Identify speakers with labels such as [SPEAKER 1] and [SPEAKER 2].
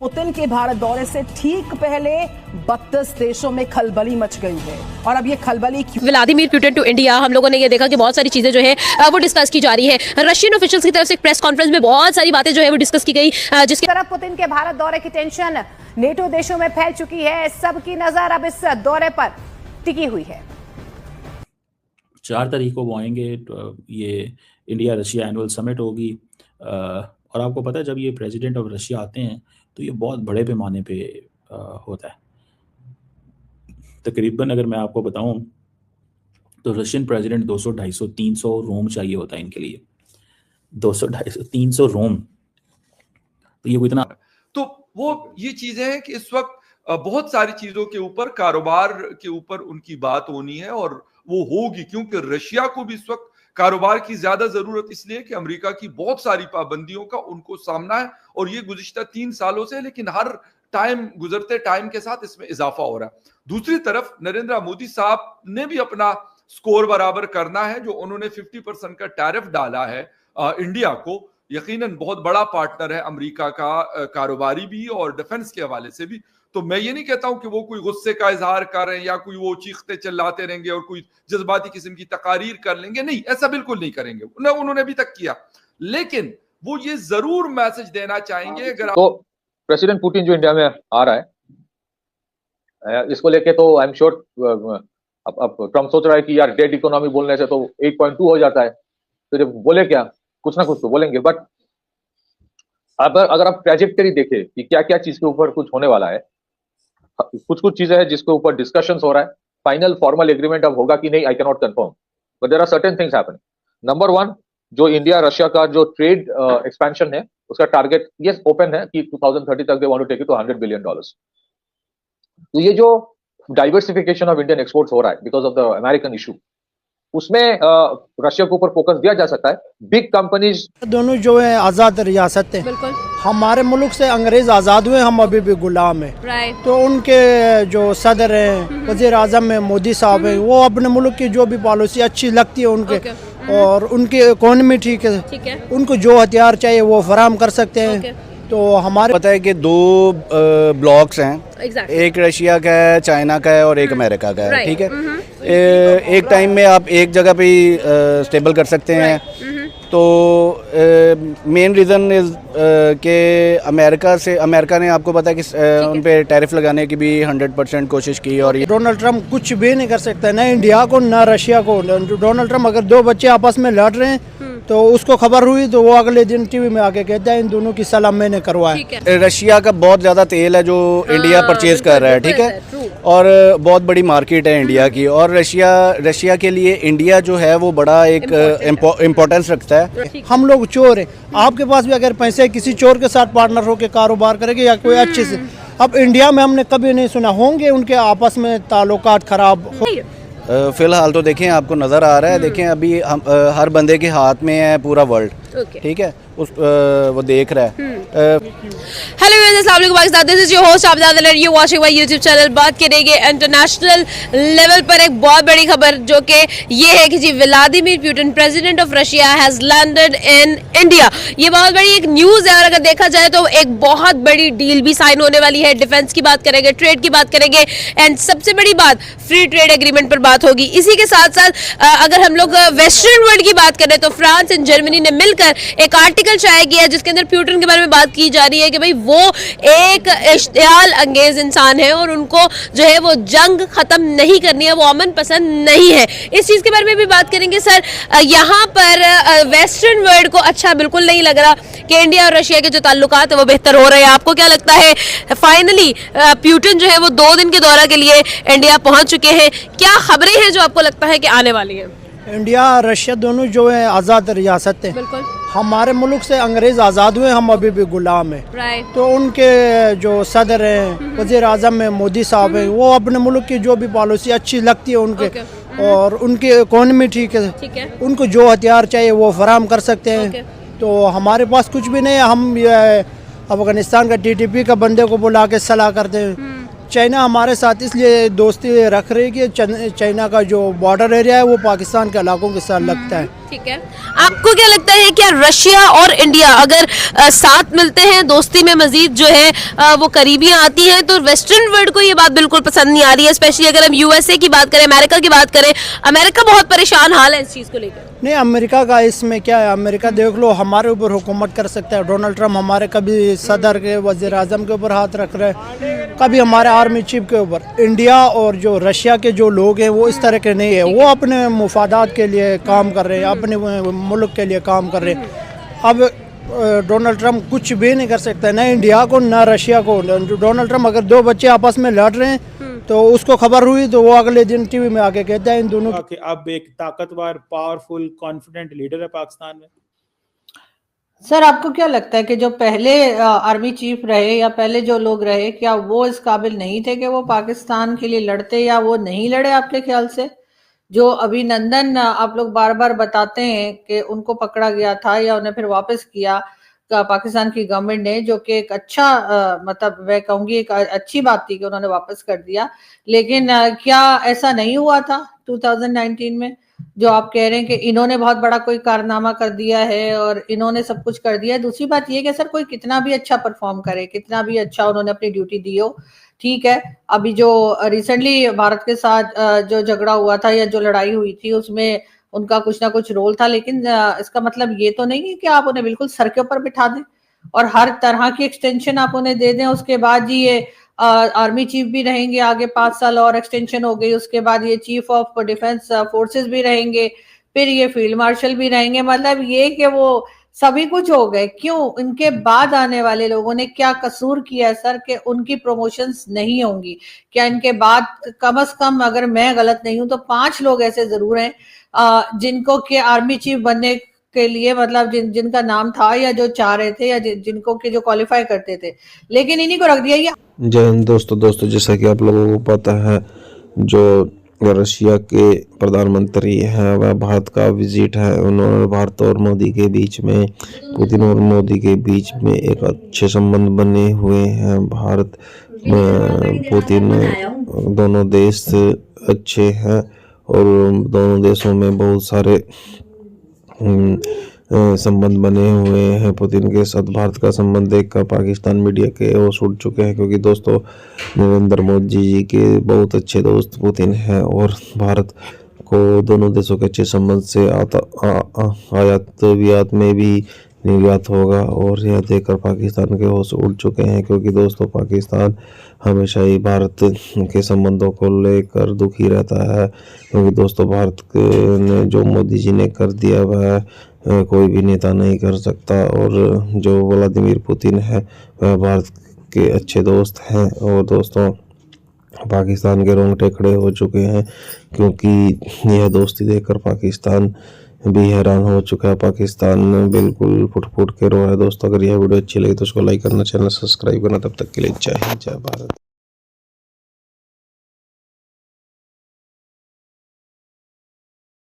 [SPEAKER 1] Putin के भारत दौरे से ठीक पहले 32 देशों में खलबली मच गई है और अब ये खलबली
[SPEAKER 2] व्लादिमीर पुतिन टू इंडिया, हम लोगों ने ये देखा कि बहुत सारी चीजें जो है वो डिस्कस की जा रही है। रशियन ऑफिशियल्स की तरफ से एक प्रेस कॉन्फ्रेंस में बहुत सारी बातें जो है वो डिस्कस की गई, जिसकी
[SPEAKER 3] तरफ पुतिन के भारत दौरे की टेंशन नेटो देशों में फैल चुकी है। सबकी नजर अब इस दौरे पर टिकी हुई है।
[SPEAKER 4] 4 तारीख को वो आएंगे, ये इंडिया रशिया एनुअल समिट होगी और आपको पता है जब ये प्रेसिडेंट ऑफ रशिया आते हैं तो ये बहुत बड़े पैमाने पे होता है। तकरीबन अगर मैं आपको बताऊं तो रशियन प्रेसिडेंट 200, 250, 300 रोम चाहिए होता है इनके लिए। 200, 250, 300 रोम, तो ये कोई इतना,
[SPEAKER 5] तो वो ये चीजें हैं कि इस वक्त बहुत सारी चीजों के ऊपर, कारोबार के ऊपर उनकी बात होनी है और वो होगी, क्योंकि रशिया को भी इस वक्त कारोबार की ज्यादा जरूरत इसलिए कि अमेरिका की बहुत सारी पाबंदियों का उनको सामना है और ये गुज़िश्ता 3 सालों से, लेकिन हर टाइम गुजरते टाइम के साथ इसमें इजाफा हो रहा है। दूसरी तरफ नरेंद्र मोदी साहब ने भी अपना स्कोर बराबर करना है। जो उन्होंने 50% का टैरिफ डाला है इंडिया को, यकीनन बहुत बड़ा पार्टनर है अमेरिका का, कारोबारी भी और डिफेंस के हवाले से भी। तो मैं ये नहीं कहता हूं कि वो कोई गुस्से का इजहार कर रहे हैं या कोई वो चीखते चिल्लाते रहेंगे और कोई जज्बाती किस्म की तकारीर कर लेंगे, नहीं, ऐसा बिल्कुल नहीं करेंगे, उन्होंने अभी तक किया। लेकिन वो ये जरूर मैसेज देना चाहेंगे अगर
[SPEAKER 6] तो प्रेसिडेंट पुतिन जो इंडिया में आ रहा है, इसको लेके तो आई एम श्योर अब ट्रम्प सोच रहा है कि यार डेड इकोनॉमी बोलने से तो 8.2 हो जाता है, तो जब बोले क्या, कुछ ना कुछ तो बोलेंगे। बट अगर आप ट्रैजेक्टरी देखें कि क्या क्या चीज के ऊपर कुछ होने वाला है, कुछ चीजें हैं जिसके ऊपर डिस्कशंस हो रहा है। फाइनल फॉर्मल एग्रीमेंट अब होगा कि नहीं, I can not confirm, but there are certain things happening. Number 1, जो इंडिया रशिया का जो ट्रेड एक्सपेंशन है उसका टारगेट ये ओपन है कि 2030 तक they want to take it to $100 billion. तो ये जो डाइवर्सिफिकेशन ऑफ इंडियन एक्सपोर्ट्स हो रहा है because of the American issue, उसमें रशिया के ऊपर फोकस दिया जा सकता है। बिग कंपनीज
[SPEAKER 7] दोनों जो है आज़ाद रियासत है, हमारे मुल्क से अंग्रेज आज़ाद हुए, हम अभी भी गुलाम हैं। तो उनके जो सदर हैं, वज़ीर आज़म है मोदी साहब हैं, वो अपने मुल्क की जो भी पॉलिसी अच्छी लगती है उनके और उनकी इकोनॉमी ठीक है, उनको जो हथियार चाहिए वो फराहम कर सकते हैं। तो हमारे
[SPEAKER 8] पता है कि 2 ब्लॉक्स हैं, एक रशिया का है, चाइना का है और एक अमेरिका का है, ठीक है। एक टाइम में आप एक जगह पे स्टेबल कर सकते हैं। तो मेन रीज़न इज़ कि अमेरिका ने आपको पता है कि उन पे टैरिफ लगाने की भी 100% कोशिश की और ये
[SPEAKER 7] डोनाल्ड ट्रम्प कुछ भी नहीं कर सकता, न इंडिया को न रशिया को। डोनाल्ड ट्रम्प अगर 2 बच्चे आपस में लड़ रहे हैं तो उसको खबर हुई तो वो अगले दिन टीवी में आके कहता है इन दोनों की सलाह मैंने करवाया।
[SPEAKER 8] रशिया का बहुत ज़्यादा तेल है जो इंडिया परचेज कर रहा है, ठीक है, और बहुत बड़ी मार्केट है इंडिया की। और रशिया के लिए इंडिया जो है वो बड़ा एक इम्पोर्टेंस रखता है।
[SPEAKER 7] हम लोग चोर हैं, आपके पास भी अगर पैसे किसी चोर के साथ पार्टनर होकर कारोबार करेंगे या कोई अच्छे से, अब इंडिया में हमने कभी नहीं सुना होंगे उनके आपस में ताल्लुकात खराब हो।
[SPEAKER 8] फिलहाल तो देखें, आपको नज़र आ रहा है, देखें अभी हम हर बंदे के हाथ में है पूरा वर्ल्ड, ठीक है, वो देख रहा है।
[SPEAKER 2] हेलो अस्सलाम वालेकुम Pakistan, this is your host Abid Ali, you watching my YouTube channel. बात करेंगे इंटरनेशनल लेवल पर एक बहुत बड़ी खबर, जो कि ये है कि जी Vladimir Putin president of Russia has landed in India. ये बहुत बड़ी एक न्यूज़ है और अगर देखा जाए तो एक बहुत बड़ी डील भी साइन होने वाली है। डिफेंस की बात करेंगे, ट्रेड की बात करेंगे एंड सबसे बड़ी बात फ्री ट्रेड एग्रीमेंट पर बात होगी। इसी के साथ साथ अगर हम लोग वेस्टर्न वर्ल्ड की बात करें तो फ्रांस एंड जर्मनी ने मिलकर एक आर्टिकल शाया किया जिसके अंदर पुतिन के बारे में बात की जा रही है कि भाई वो एक इश्तियाल अंगेज इंसान है और उनको जो है वो जंग खत्म नहीं करनी है, वो अमन पसंद नहीं है। इस चीज के बारे में भी बात करेंगे। सर, यहाँ पर वेस्टर्न वर्ल्ड को अच्छा बिल्कुल नहीं लग रहा कि इंडिया और रशिया के जो ताल्लुकात है वो बेहतर हो रहे हैं। आपको क्या लगता है? फाइनली पुतिन जो है वो 2 दिन के दौरे के लिए इंडिया पहुंच चुके हैं, क्या खबरें हैं जो आपको लगता है कि आने वाली है?
[SPEAKER 7] इंडिया रशिया दोनों जो है आज़ाद रियासत है, हमारे मुल्क से अंग्रेज आज़ाद हुए, हम अभी भी गुलाम हैं। तो उनके जो सदर हैं, वज़ीर आज़म है मोदी साहब हैं, वो अपने मुल्क की जो भी पॉलिसी अच्छी लगती है उनके और उनकी इकोनॉमी ठीक है, उनको जो हथियार चाहिए वो फराहम कर सकते हैं। तो हमारे पास कुछ भी नहीं है, हम अफगानिस्तान का TTP का बंदे को बुला के सलाह करते हैं। चाइना हमारे साथ इसलिए दोस्ती रख रही है कि चाइना का जो बॉर्डर एरिया है वो पाकिस्तान के इलाकों के साथ लगता है।
[SPEAKER 2] ठीक है, आपको क्या लगता है क्या रशिया और इंडिया अगर साथ मिलते हैं, दोस्ती में मजीद जो है वो करीबियां आती हैं, तो वेस्टर्न वर्ल्ड को ये बात बिल्कुल पसंद नहीं आ रही है, स्पेशली अगर हम यूएसए की बात करें, अमेरिका की बात करें, अमेरिका बहुत परेशान हाल है इस चीज को लेकर।
[SPEAKER 7] नहीं, अमेरिका का इसमें क्या है, अमेरिका देख लो हमारे ऊपर हुकूमत कर सकता है। डोनाल्ड ट्रम्प हमारे कभी सदर के वज़ीर आज़म के ऊपर हाथ रख रहे हैं, कभी हमारे आर्मी चीफ के ऊपर। इंडिया और जो रशिया के जो लोग हैं वो इस तरह के नहीं है, वो अपने मुफादात के लिए काम कर रहे हैं, अपने मुल्क के लिए काम कर रहे हैं। अब डोनाल्ड ट्रम्प कुछ भी नहीं कर सकता, न इंडिया को न रशिया को। डोनाल्ड ट्रम्प अगर दो बच्चे आपस में लड़ रहे हैं तो उसको खबर हुई तो वो अगले दिन टीवी में आके कहता है इन दोनों
[SPEAKER 4] कि अब एक ताकतवर, पावरफुल, कॉन्फिडेंट लीडर है पाकिस्तान में।
[SPEAKER 9] सर, आपको क्या लगता है कि जो पहले आर्मी चीफ रहे या पहले जो लोग रहे, क्या वो इस काबिल नहीं थे कि वो पाकिस्तान के लिए लड़ते, या वो नहीं लड़े आपके ख्याल से? जो अभिनंदन आप लोग बार बार बताते हैं कि उनको पकड़ा गया था या उन्हें फिर वापस किया पाकिस्तान की गवर्नमेंट ने, जो कि एक अच्छा मतलब मैं कहूंगी एक अच्छी बात थी कि उन्होंने वापस कर दिया, लेकिन क्या ऐसा नहीं हुआ था 2019 में जो आप कह रहे हैं कि इन्होंने बहुत बड़ा कोई कारनामा कर दिया है और इन्होंने सब कुछ कर दिया है? दूसरी बात ये कि सर कोई कितना भी अच्छा परफॉर्म करे, कितना भी अच्छा उन्होंने अपनी ड्यूटी दी हो, ठीक है, अभी जो रिसेंटली भारत के साथ जो झगड़ा हुआ था या जो लड़ाई हुई थी उसमें उनका कुछ ना कुछ रोल था, लेकिन इसका मतलब ये तो नहीं है कि आप उन्हें बिल्कुल सर के ऊपर बिठा दें और हर तरह की एक्सटेंशन आप उन्हें दे दें। उसके बाद जी ये आर्मी चीफ भी रहेंगे आगे 5 साल और एक्सटेंशन हो गई, उसके बाद ये चीफ ऑफ डिफेंस फोर्सेस भी रहेंगे, फिर ये फील्ड मार्शल भी रहेंगे। मतलब ये कि वो सभी कुछ हो गए, क्यों? इनके बाद आने वाले लोगों ने क्या कसूर किया है सर कि उनकी प्रमोशंस नहीं होंगी? क्या इनके बाद कम से कम, अगर मैं गलत नहीं हूं तो 5 लोग ऐसे जरूर हैं जिनको के आर्मी चीफ बनने के लिए मतलब जिनका नाम था या जो चाह रहे थे या जिनको के जो क्वालिफाई करते थे, लेकिन इन्हीं को रख दिया।
[SPEAKER 10] जय हिंद दोस्तों, जैसा कि आप लोगों को पता है, जो रशिया के प्रधानमंत्री हैं वह भारत का विजिट है। उन्होंने भारत और मोदी के बीच में, पुतिन और मोदी के बीच में एक अच्छे संबंध बने हुए हैं। भारत पुतिन दोनों देश अच्छे हैं और दोनों देशों में बहुत सारे संबंध बने हुए हैं। पुतिन के साथ भारत का संबंध देखकर पाकिस्तान मीडिया के होश उड़ चुके हैं, क्योंकि दोस्तों नरेंद्र मोदी जी के बहुत अच्छे दोस्त पुतिन हैं और भारत को दोनों देशों के अच्छे संबंध से आयात वियात में भी निर्यात होगा। और यह देखकर पाकिस्तान के होश उड़ चुके हैं, क्योंकि दोस्तों पाकिस्तान हमेशा ही भारत के संबंधों को लेकर दुखी रहता है, क्योंकि दोस्तों भारत ने जो मोदी जी ने कर दिया वह कोई भी नेता नहीं कर सकता। और जो व्लादिमीर पुतिन है वह भारत के अच्छे दोस्त हैं। और दोस्तों पाकिस्तान के रोंगटे खड़े हो चुके हैं, क्योंकि यह दोस्ती देखकर पाकिस्तान भी हैरान हो चुका है। पाकिस्तान बिल्कुल फुट फुट के रो है। दोस्तों अगर यह वीडियो अच्छी लगी तो उसको लाइक करना, चैनल सब्सक्राइब करना। तब तक के लिए जय हिंद, जय भारत।